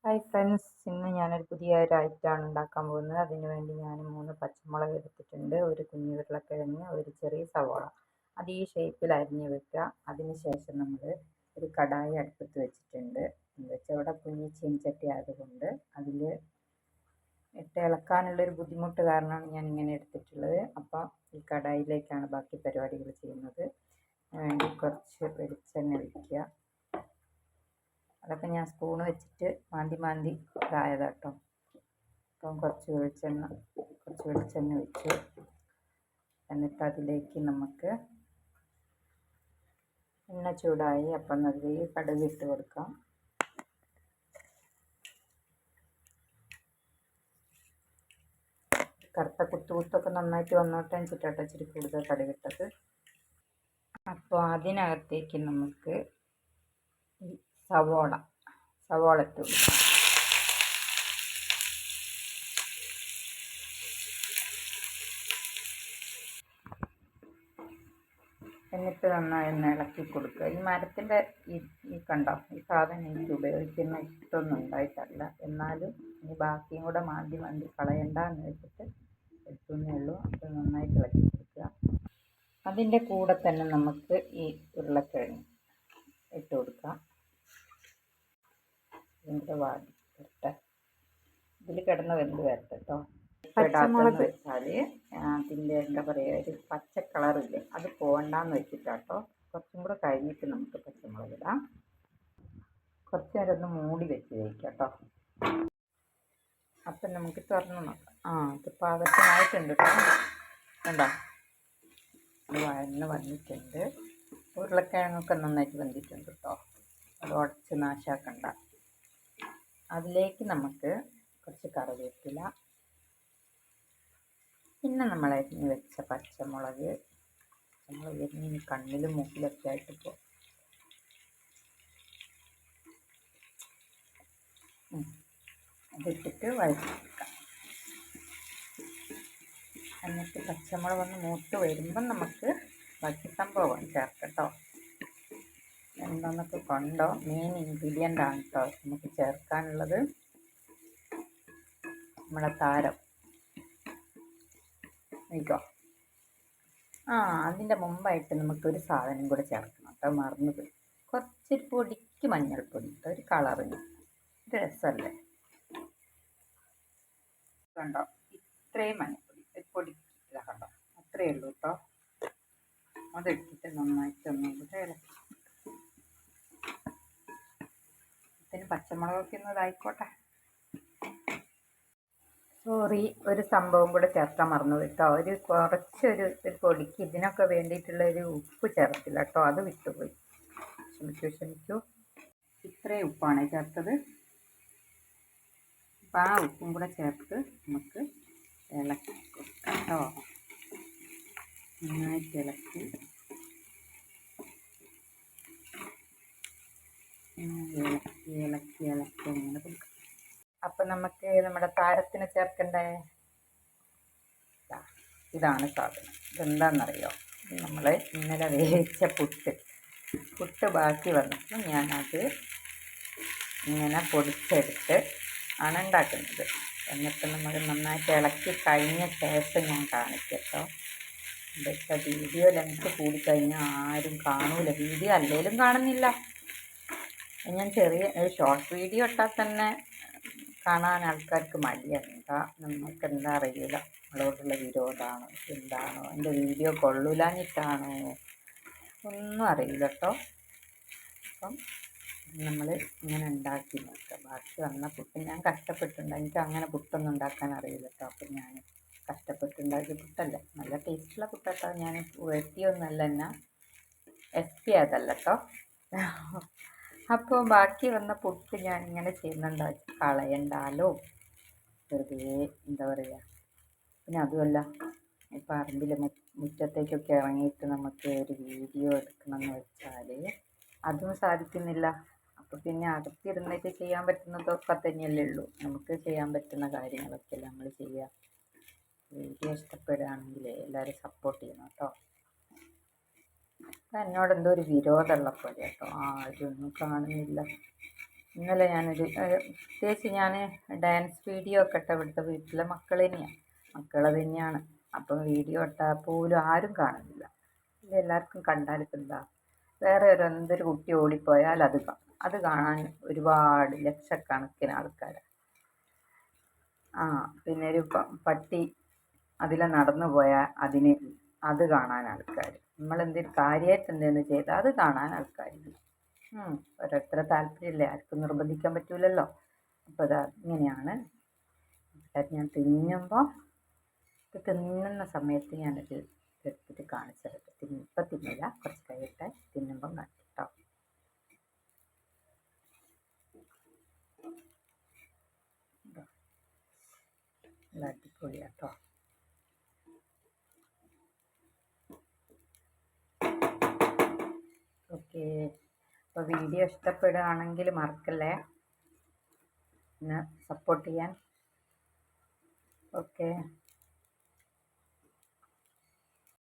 Hi friends, ഇന്ന് ഞാനൊരു പുതിയൊരു ഐറ്റമാണ് ഉണ്ടാക്കാൻ പോകുന്നത്. അതിന് വേണ്ടി ഞാൻ 3 പച്ചമുളക് എടുത്തിട്ടുണ്ട്, ഒരു കുഞ്ഞു ഉരുളക്കിഴങ്ങ്, ഒരു ചെറിയ സവാള. അത് ഈ ഷേപ്പിൽ അരിഞ്ഞ് വെക്കുക. അതിന് ശേഷം നമ്മൾ ഒരു കടായി അടുപ്പത്ത് വെച്ചിട്ടുണ്ട്. എന്താ വെച്ചാൽ ഇവിടെ കുഞ്ഞ് ചീനച്ചട്ടി ആയതുകൊണ്ട് അതിൽ ഇട്ട് ഇളക്കാനുള്ളൊരു ബുദ്ധിമുട്ട് കാരണമാണ് ഞാൻ ഇങ്ങനെ എടുത്തിട്ടുള്ളത്. അപ്പോൾ ഈ കടായിലേക്കാണ് ബാക്കി പരിപാടികൾ ചെയ്യുന്നത്. വേണ്ടി കുറച്ച് വെളിച്ചെണ്ണ ഒഴിക്കുക. അതൊക്കെ ഞാൻ സ്പൂൺ വെച്ചിട്ട് മാന്തി ഇതായതാട്ടോ. അപ്പം കുറച്ച് വെളിച്ചെണ്ണ ഒഴിച്ച് എന്നിട്ട് അതിലേക്ക് നമുക്ക് എണ്ണ ചൂടായി. അപ്പം അതിലേക്ക് കടുക് ഇട്ട് കൊടുക്കാം. കറുത്ത കുത്തൊക്കെ നന്നായിട്ട് വന്നോട്ടെ വെച്ചിട്ടാട്ടോ ഇച്ചിരി കൂടുതൽ കടുകിട്ടത്. അപ്പോൾ അതിനകത്തേക്ക് നമുക്ക് ഈ സവോള ഇട്ട് കൊടുക്കാം. എന്നിട്ട് നന്നായി ഒന്ന് ഇളക്കി കൊടുക്കുക. ഈ മരത്തിൻ്റെ ഈ കണ്ടോ, ഈ സാധനം എനിക്ക് ഉപയോഗിക്കുന്ന ഇഷ്ടമൊന്നും ഉണ്ടായിട്ടല്ല, എന്നാലും ഇനി ബാക്കിയും കൂടെ മാന്തി കളയണ്ടെന്ന് വെച്ചിട്ട് എടുക്കുന്നേ ഉള്ളൂ. അപ്പോൾ നന്നായിട്ട് ഇളക്കി കൊടുക്കുക. അതിൻ്റെ കൂടെ തന്നെ നമുക്ക് ഈ ഉരുളക്കിഴങ്ങ് ഇട്ട് കൊടുക്കാം. ഇതിൻ്റെ വാടി വരട്ടെ, ഇതിൽ കിടന്ന് വെന്ത് വരട്ടെ കേട്ടോ. പച്ചമുളക് വെച്ചാൽ അതിൻ്റെ എന്താ പറയുക, ഒരു പച്ച കളറില്ലേ, അത് പോകണ്ടെന്ന് വെച്ചിട്ടാട്ടോ. കുറച്ചും കൂടെ കഴിഞ്ഞിട്ട് നമുക്ക് പച്ചമുളക് ഇടാം. കുറച്ച് നേരം ഒന്ന് മൂടി വെച്ച് കഴിക്കാം കേട്ടോ. അപ്പം നമുക്ക് തുറന്ന് നോക്കാം. ഇത് പാകത്തിനായിട്ടുണ്ട് കേട്ടോ. കണ്ടോ, അത് വഴന്ന് വന്നിട്ടുണ്ട്. ഉരുളക്കിഴങ്ങൊക്കെ നന്നായിട്ട് വെന്തിട്ടുണ്ട് കേട്ടോ. അത് ഉടച്ച് നാശാക്കണ്ട. അതിലേക്ക് നമുക്ക് കുറച്ച് കറിവേപ്പില, പിന്നെ നമ്മൾ അരിഞ്ഞ് വെച്ച പച്ചമുളക് എരിഞ്ഞ് കണ്ണിലും മൂക്കിലൊക്കെ ആയിട്ട് പോകും. അതിട്ടിട്ട് വഴറ്റിയെടുക്കാം. എന്നിട്ട് പച്ചമുളക് ഒന്ന് മൂത്ത് വരുമ്പം നമുക്ക് ബാക്കി സംഭവം ചേർക്കട്ടോ. എന്താന്നൊക്കെ കണ്ടോ, മെയിൻ ഇൻഗ്രീഡിയൻ്റ് ആണ് കേട്ടോ നമുക്ക് ചേർക്കാനുള്ളത്. നമ്മുടെ താരം നോക്കോ. അതിൻ്റെ മുമ്പായിട്ട് നമുക്കൊരു സാധനം കൂടെ ചേർക്കണം കേട്ടോ, മറന്നുപോയി. കുറച്ച് പൊടിക്ക് മഞ്ഞൾപ്പൊടി, ഒരു കളറിന് ഒരു രസമല്ലേ. കണ്ടോ, ഇത്രയും മഞ്ഞൾപ്പൊടി ഒരു പൊടിക്കില്ല കണ്ടോ, അത്രയേ ഉള്ളൂ കേട്ടോ. അതിട്ടിട്ട് നന്നായിട്ട് ഒന്നും കൂടെ ഇളക്കി. ഇതിന് പച്ചമുളകൊക്കെ ഇതായിക്കോട്ടെ. സോറി, ഒരു സംഭവം കൂടെ ചേർക്കാൻ മറന്നു കേട്ടോ. കുറച്ചൊരു പൊടിക്ക് ഇതിനൊക്കെ വേണ്ടിയിട്ടുള്ള ഒരു ഉപ്പ് ചേർത്തില്ല കേട്ടോ, അത് വിട്ടുപോയി. ക്ഷമിക്കൂ. ഇത്രയും ഉപ്പാണ് ചേർത്തത്. അപ്പം ആ ഉപ്പും കൂടെ ചേർത്ത് നമുക്ക് ഇളക്കി കൊടുക്കാം കേട്ടോ. നന്നായിട്ട് ഇളക്കി ഇങ്ങനെ കൊടുക്കാം. അപ്പം നമുക്ക് നമ്മുടെ താരത്തിന് ചേർക്കണ്ടേ, ഇതാണ് സാധനം. ഇതെന്താണെന്നറിയോ, നമ്മൾ ഇന്നലെ വേവിച്ച പുട്ട് ബാക്കി വന്നപ്പോൾ ഞാനത് ഇങ്ങനെ പൊടിച്ചെടുത്ത് ആണ് ഉണ്ടാക്കുന്നത്. എന്നിട്ട് നമ്മൾ നന്നായിട്ട് ഇളക്കി കഴിഞ്ഞ ശേഷം ഞാൻ കാണിക്കട്ടോ. എന്താ വീഡിയോ ലെങ്ത് കൂടിക്കഴിഞ്ഞാൽ ആരും കാണൂല. വീഡിയോ അല്ലെങ്കിലും കാണുന്നില്ല. ഞാൻ ചെറിയ ഒരു ഷോർട്ട് വീഡിയോ ഇട്ടാൽ തന്നെ കാണാൻ ആൾക്കാർക്ക് മടിയാണ്. നമുക്ക് എന്താ അറിയില്ല, നമ്മളോടുള്ള വിരോധമാണോ എന്താണോ, എൻ്റെ വീഡിയോ കൊള്ളൂലാഞ്ഞിട്ടാണോ ഒന്നും അറിയില്ല കേട്ടോ. അപ്പം നമ്മൾ ഇങ്ങനെ ഉണ്ടാക്കി നോക്കാം. ബാക്കി വന്ന പുട്ട് ഞാൻ കഷ്ടപ്പെട്ടുണ്ട്, എനിക്ക് അങ്ങനെ പുട്ടൊന്നും ഉണ്ടാക്കാൻ അറിയില്ല കേട്ടോ. അപ്പം ഞാൻ കഷ്ടപ്പെട്ടുണ്ടാക്കിയ പുട്ടല്ല, നല്ല ടേസ്റ്റുള്ള പുട്ടട്ടോ. ഞാൻ വെട്ടിയൊന്നുമല്ല എന്നാ എസ്പി അതല്ല കേട്ടോ. അപ്പോൾ ബാക്കി വന്ന പുട്ട് ഞാൻ ഇങ്ങനെ ചെയ്യുന്നുണ്ടോ, കളയണ്ടാലോ, വെറുതെ എന്താ പറയുക. പിന്നെ അതുമല്ല, ഈ പറമ്പിൽ മുറ്റത്തേക്കൊക്കെ ഇറങ്ങിയിട്ട് നമുക്ക് ഒരു വീഡിയോ എടുക്കണമെന്ന് വെച്ചാൽ അതും സാധിക്കുന്നില്ല. അപ്പോൾ പിന്നെ അകത്തിരുന്നിട്ട് ചെയ്യാൻ പറ്റുന്നതൊക്കെ തന്നെയല്ലേ ഉള്ളൂ. നമുക്ക് ചെയ്യാൻ പറ്റുന്ന കാര്യങ്ങളൊക്കെ നമ്മൾ ചെയ്യുക. വീഡിയോ ഇഷ്ടപ്പെടുകയാണെങ്കിൽ എല്ലാവരും സപ്പോർട്ട് ചെയ്യണം കേട്ടോ. എന്നോട് എന്തോ ഒരു വിരോധമുള്ള പോലെ കേട്ടോ. ആരൊന്നും കാണുന്നില്ല. ഇന്നലെ പ്രത്യേകിച്ച് ഞാൻ ഡാൻസ് വീഡിയോ ഒക്കെ ഇട്ട ഇവിടുത്തെ വീട്ടിലെ മക്കൾ തന്നെയാണ്. അപ്പം വീഡിയോ ഇട്ടാൽ പോലും ആരും കാണുന്നില്ല. എല്ലാവർക്കും കണ്ടാലിപ്പോൾ എന്താ, വേറെ എന്തൊരു കുട്ടി ഓടിപ്പോയാൽ അത് കാണാൻ ഒരുപാട് ലക്ഷക്കണക്കിന് ആൾക്കാർ. പിന്നെ ഒരു പട്ടി അതിലെ നടന്നു പോയാൽ അത് കാണാൻ ആൾക്കാർ. നമ്മളെന്തെങ്കിലും കാര്യമായിട്ട് എന്തെങ്കിലും ചെയ്താൽ അത് കാണാൻ ആൾക്കാരില്ല. ഓരോരുത്തരെ താല്പര്യമില്ലേ, ആർക്കും നിർബന്ധിക്കാൻ പറ്റൂലല്ലോ. അപ്പോൾ ഇങ്ങനെയാണ് ഞാൻ തിന്നുന്ന സമയത്ത് ഞാനത് എടുത്തിട്ട് കാണിച്ചത്. ഇപ്പം തിന്നില്ല, കുറച്ച് കഴിയട്ടെ, തിന്നുമ്പം കാണിട്ടോ. നല്ല അടിപൊളിയാട്ടോ. ഓക്കെ, അപ്പോൾ വീഡിയോ ഇഷ്ടപ്പെടുകയാണെങ്കിൽ മറക്കല്ലേ എന്നെ സപ്പോർട്ട് ചെയ്യാൻ. ഓക്കെ.